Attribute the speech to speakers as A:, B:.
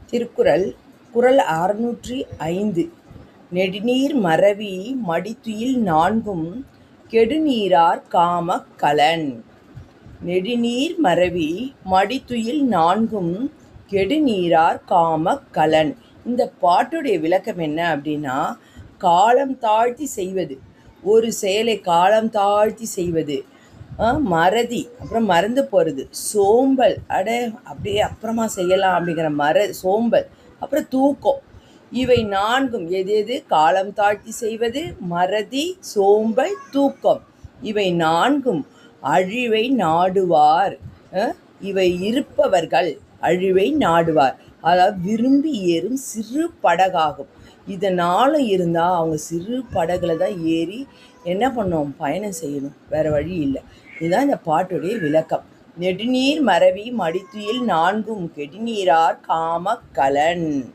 A: திருக்குறள் குறள் 605. நெடுநீர் மறவி மடித்துயில் நான்கும் கெடுநீரார் காமக் கலன். நெடுநீர் மறவி மடித்துயில் நான்கும் கெடுநீரார் காமக் கலன். இந்த பாட்டுடைய விளக்கம் என்ன அப்படின்னா, காலம் தாழ்த்தி செய்வது, ஒரு செயலை காலம் தாழ்த்தி செய்வது, மறதி, அப்புறம் மறந்து போகிறது, சோம்பல், அப்படியே அப்புறமா செய்யலாம் அப்படிங்கிற சோம்பல், அப்புறம் தூக்கம், இவை நான்கும் எது காலம் தாழ்த்தி செய்வது, மறதி, சோம்பல், தூக்கம், இவை நான்கும் அழிவை நாடுவார். இவை இருப்பவர்கள் அழிவை நாடுவார். அதாவது விரும்பி ஏறும் சிறு படகாகும். இதனாலும் இருந்தால் அவங்க சிறு படகுல தான் ஏறி என்ன பண்ணோம், பயணம் செய்யணும், வேறு வழி இல்லை. இதுதான் இந்த பாட்டுடைய விளக்கம். நெடுநீர் மறவி மடித்துயில் நான்கும் கெடுநீரார் காமக் கலன்.